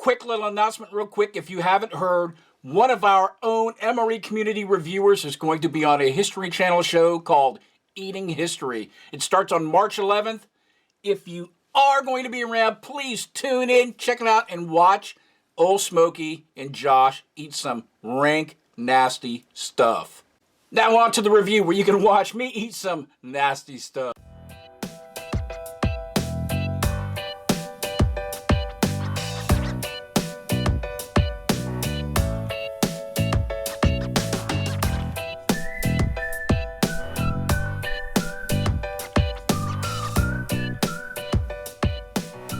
quick little announcement real quick. If you haven't heard, one of our own MRE community reviewers is going to be on a History Channel show called Eating History. It starts on March 11th. If you are going to be around, please tune in, check it out, and watch Old Smokey and Josh eat some rank, nasty stuff. Now on to the review where you can watch me eat some nasty stuff.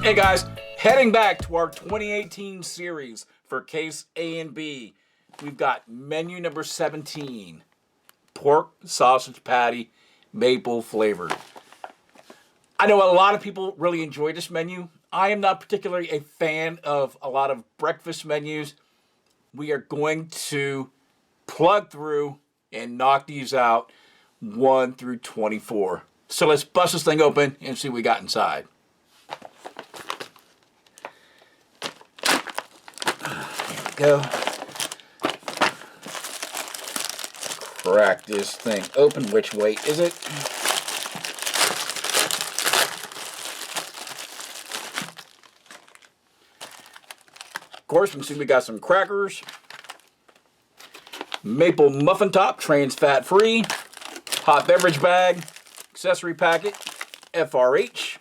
Hey guys, heading back to our 2018 series for Case A and B, we've got menu number 17, pork sausage patty, maple flavored. I know a lot of people really enjoy this menu. I am not particularly a fan of a lot of breakfast menus. We are going to plug through and knock these out 1 through 24. So let's bust this thing open and see what we got inside. Go. Crack this thing open. Which way is it? Of course, you can see we got some crackers, maple muffin top, trans fat free, hot beverage bag, accessory packet, FRH,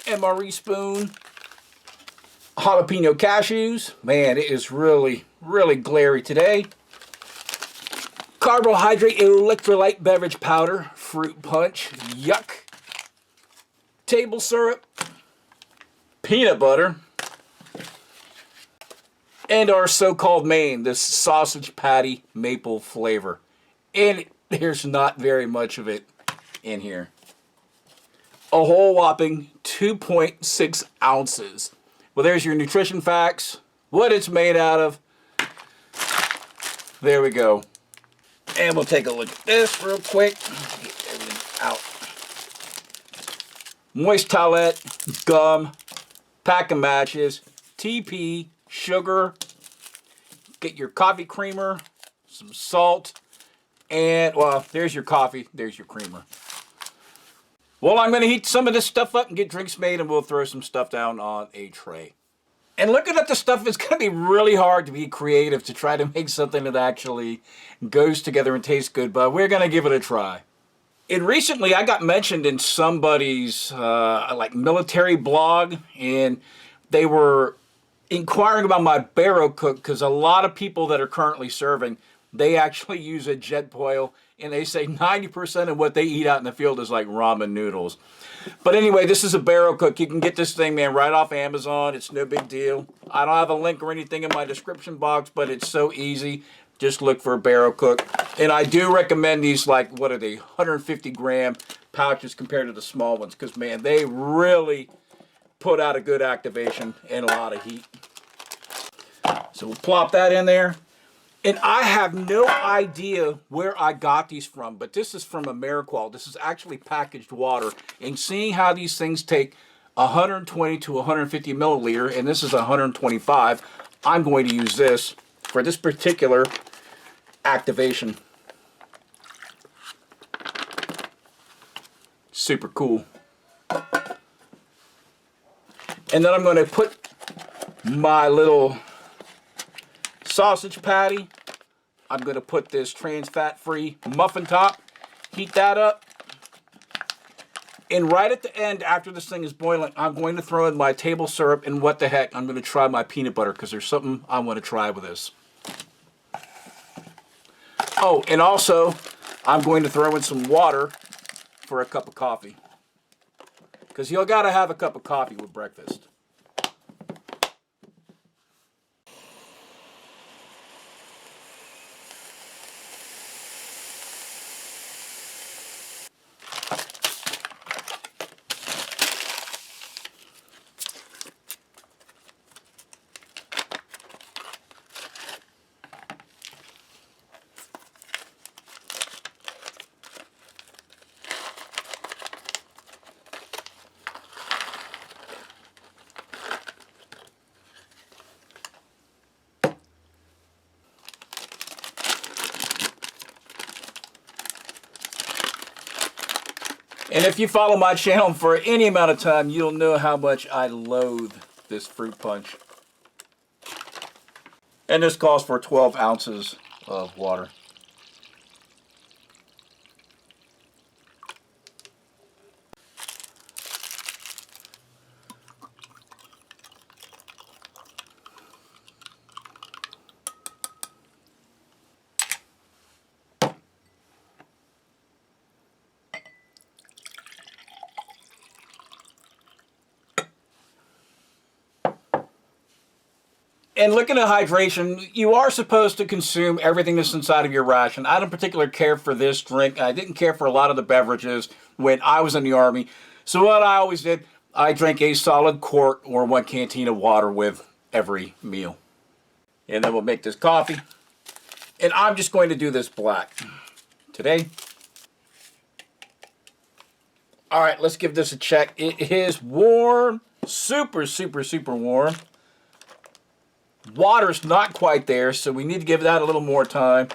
MRE spoon, jalapeno cashews. Man, it is really glary today. Carbohydrate electrolyte beverage powder, fruit punch, yuck. Table syrup, peanut butter, and our so-called main, this sausage patty maple flavor. And there's not very much of it in here. A whole whopping 2.6 ounces. Well, there's your nutrition facts, what it's made out of. There we go. And we'll take a look at this real quick. Get everything out. Moist towelette, gum, pack of matches, TP, sugar. Get your coffee creamer, some salt, and, well, there's your coffee, there's your creamer. Well, I'm going to heat some of this stuff up and get drinks made, and we'll throw some stuff down on a tray. And looking at the stuff, it's going to be really hard to be creative to try to make something that actually goes together and tastes good, but we're going to give it a try. And recently, I got mentioned in somebody's military blog, and they were inquiring about my barrow cook, because a lot of people that are currently serving, they actually use a jet boil, and they say 90% of what they eat out in the field is like ramen noodles. But anyway, this is a barrow cook. You can get this thing, man, right off Amazon. It's no big deal. I don't have a link or anything in my description box, but it's so easy. Just look for a barrow cook. And I do recommend these, like, what are they, 150 gram pouches compared to the small ones, because, man, they really put out a good activation and a lot of heat. So we'll plop that in there. And I have no idea where I got these from, but this is from Ameriqual. This is actually packaged water. And seeing how these things take 120 to 150 milliliter, and this is 125, I'm going to use this for this particular activation. Super cool. And then I'm going to put my little sausage patty. I'm going to put this trans fat free muffin top, heat that up, and right at the end, after this thing is boiling, I'm going to throw in my table syrup, and what the heck, I'm going to try my peanut butter, because there's something I want to try with this. Oh, and also, I'm going to throw in some water for a cup of coffee, because you got to have a cup of coffee with breakfast. And if you follow my channel for any amount of time, you'll know how much I loathe this fruit punch. And this calls for 12 ounces of water. And looking at hydration, you are supposed to consume everything that's inside of your ration. I don't particularly care for this drink. I didn't care for a lot of the beverages when I was in the Army. So what I always did, I drank a solid quart or 1 canteen of water with every meal. And then we'll make this coffee. And I'm just going to do this black today. All right, let's give this a check. It is warm, super, super, super warm. Water's not quite there, so we need to give that a little more time.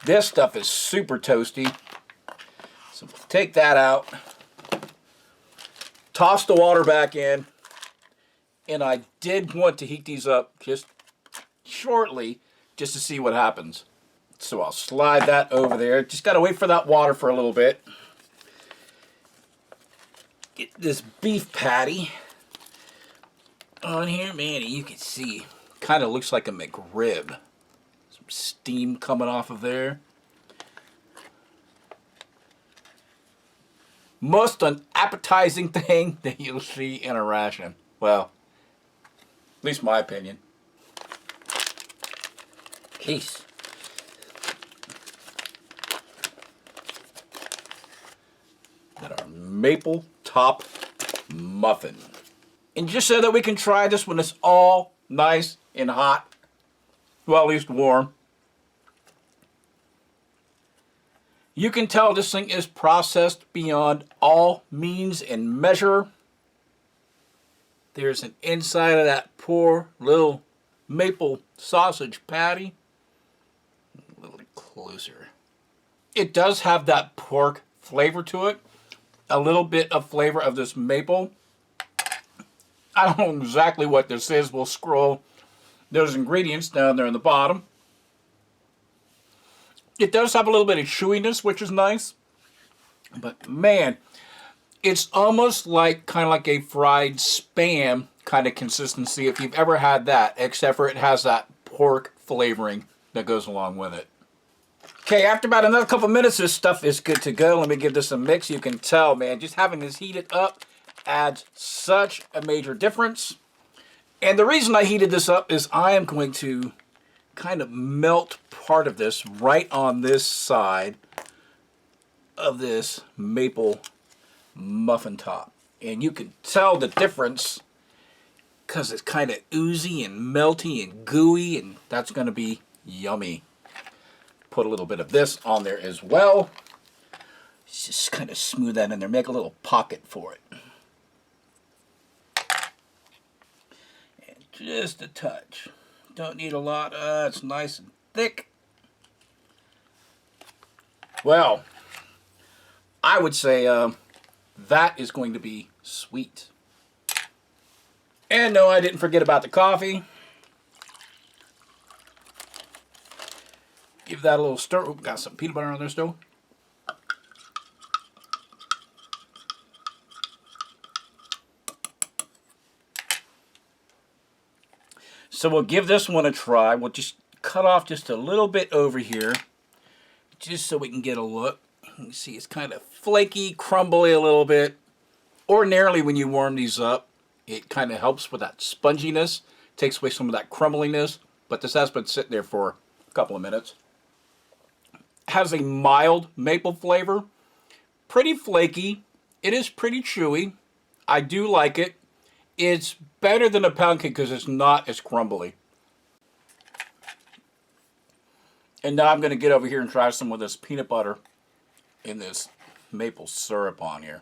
This stuff is super toasty. So we'll take that out. Toss the water back in. And I did want to heat these up just shortly, just to see what happens. So I'll slide that over there. Just got to wait for that water for a little bit. Get this beef patty on here. Man, you can see. Kind of looks like a McRib. Some steam coming off of there. Most unappetizing thing that you'll see in a ration. Well, at least my opinion. Jeez. Got our maple top muffin. And just so that we can try this when it's all nice and hot, well, at least warm. You can tell this thing is processed beyond all means and measure. There's an inside of that poor little maple sausage patty. A little closer. It does have that pork flavor to it. A little bit of flavor of this maple. I don't know exactly what this is. We'll scroll those ingredients down there in the bottom. It does have a little bit of chewiness, which is nice. But man, it's almost like kind of like a fried Spam kind of consistency if you've ever had that, except for it has that pork flavoring that goes along with it. Okay, after about another couple minutes, this stuff is good to go. Let me give this a mix. You can tell, man, just having this heated up adds such a major difference. And the reason I heated this up is I am going to kind of melt part of this right on this side of this maple muffin top. And you can tell the difference because it's kind of oozy and melty and gooey, and that's going to be yummy. Put a little bit of this on there as well. Just kind of smooth that in there. Make a little pocket for it. Just a touch. Don't need a lot. It's nice and thick. Well, I would say that is going to be sweet. And no, I didn't forget about the coffee. Give that a little stir. Ooh, got some peanut butter on there still. So we'll give this one a try. We'll just cut off just a little bit over here, just so we can get a look. You can see it's kind of flaky, crumbly a little bit. Ordinarily, when you warm these up, it kind of helps with that sponginess, takes away some of that crumbliness. But this has been sitting there for a couple of minutes. Has a mild maple flavor, pretty flaky. It is pretty chewy. I do like it. It's better than a pound cake because it's not as crumbly. And now I'm going to get over here and try some of this peanut butter and this maple syrup on here.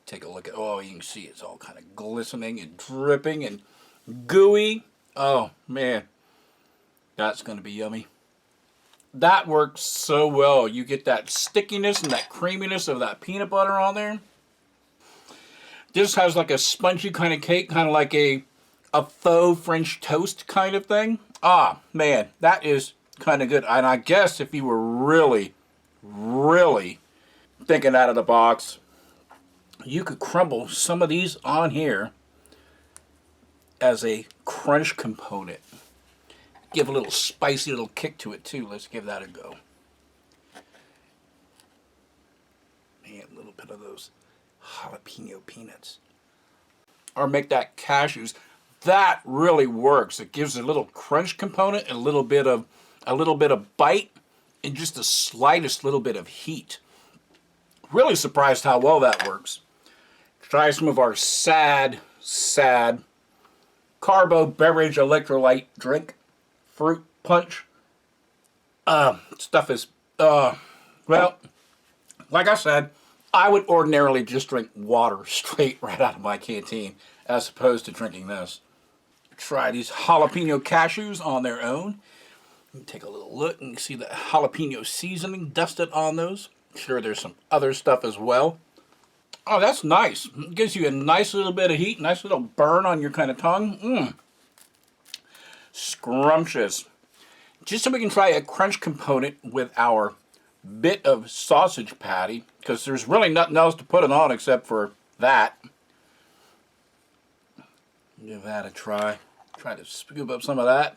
Take a look at, oh, you can see it's all kind of glistening and dripping and gooey. Oh, man. That's going to be yummy. That works so well. You get that stickiness and that creaminess of that peanut butter on there. This has like a spongy kind of cake, kind of like a faux French toast kind of thing. Ah, man, that is kind of good. And I guess if you were really, really thinking out of the box, you could crumble some of these on here as a crunch component. Give a little spicy little kick to it too. Let's give that a go. Man, a little bit of those jalapeno peanuts. Or make that cashews. That really works. It gives a little crunch component and a little bit of bite and just the slightest little bit of heat. Really surprised how well that works. Try some of our sad carbo beverage electrolyte drink. Fruit punch. Stuff is, well, like I said, I would ordinarily just drink water straight right out of my canteen as opposed to drinking this. Try these jalapeno cashews on their own. Take a little look and see the jalapeno seasoning dusted on those. Sure, there's some other stuff as well. Oh, that's nice. It gives you a nice little bit of heat, nice little burn on your kind of tongue. Scrumptious. Just so we can try a crunch component with our bit of sausage patty, because there's really nothing else to put it on except for that. Give that a try. Try to scoop up some of that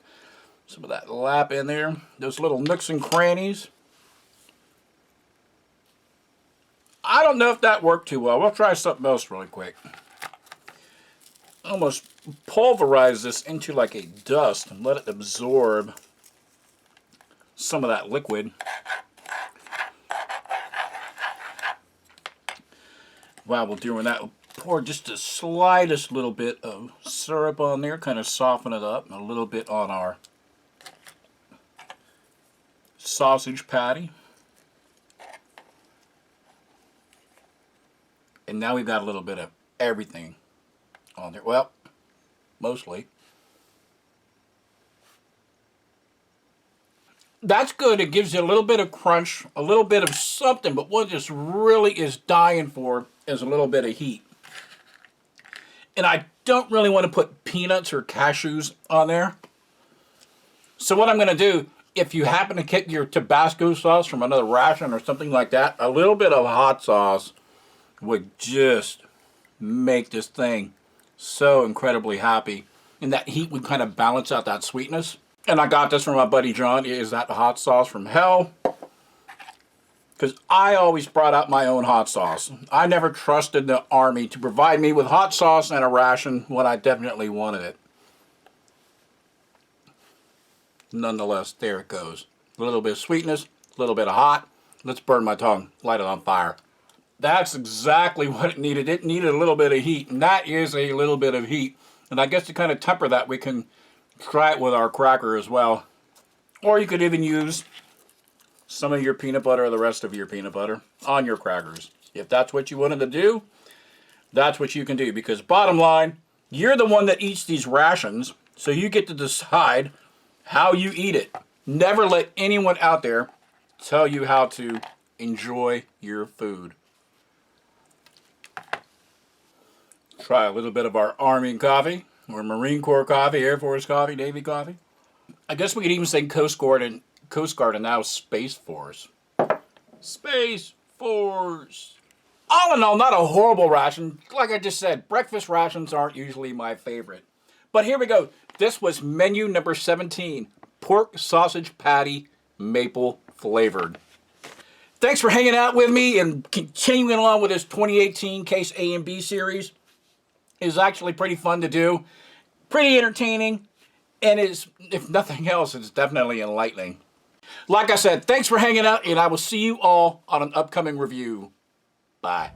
lap in there. Those little nooks and crannies. I don't know if that worked too well. We'll try something else really quick. Almost pulverize this into like a dust and let it absorb some of that liquid. While we're doing that, we'll pour just the slightest little bit of syrup on there, kind of soften it up, and a little bit on our sausage patty. And now we've got a little bit of everything on there. Well, mostly. That's good. It gives you a little bit of crunch, a little bit of something, but what this really is dying for is a little bit of heat. And I don't really want to put peanuts or cashews on there. So what I'm going to do, if you happen to get your Tabasco sauce from another ration or something like that, a little bit of hot sauce would just make this thing so incredibly happy. And that heat would kind of balance out that sweetness. And I got this from my buddy John. Is that the hot sauce from hell? Because I always brought out my own hot sauce. I never trusted the Army to provide me with hot sauce and a ration when I definitely wanted it. Nonetheless, there it goes. A little bit of sweetness, a little bit of hot. Let's burn my tongue, light it on fire. That's exactly what it needed. It needed a little bit of heat, and that is a little bit of heat. And I guess to kind of temper that, we can try it with our cracker as well. Or you could even use some of your peanut butter or the rest of your peanut butter on your crackers. If that's what you wanted to do, that's what you can do. Because bottom line, you're the one that eats these rations, so you get to decide how you eat it. Never let anyone out there tell you how to enjoy your food. Try a little bit of our Army coffee, or Marine Corps coffee, Air Force coffee, Navy coffee. I guess we could even say Coast Guard and now Space Force. Space Force. All in all, not a horrible ration. Like I just said, breakfast rations aren't usually my favorite. But here we go. This was menu number 17. Pork sausage patty, maple flavored. Thanks for hanging out with me and continuing along with this 2018 Case A and B series. It's actually pretty fun to do. Pretty entertaining. And is, if nothing else, it's definitely enlightening. Like I said, thanks for hanging out, and I will see you all on an upcoming review. Bye.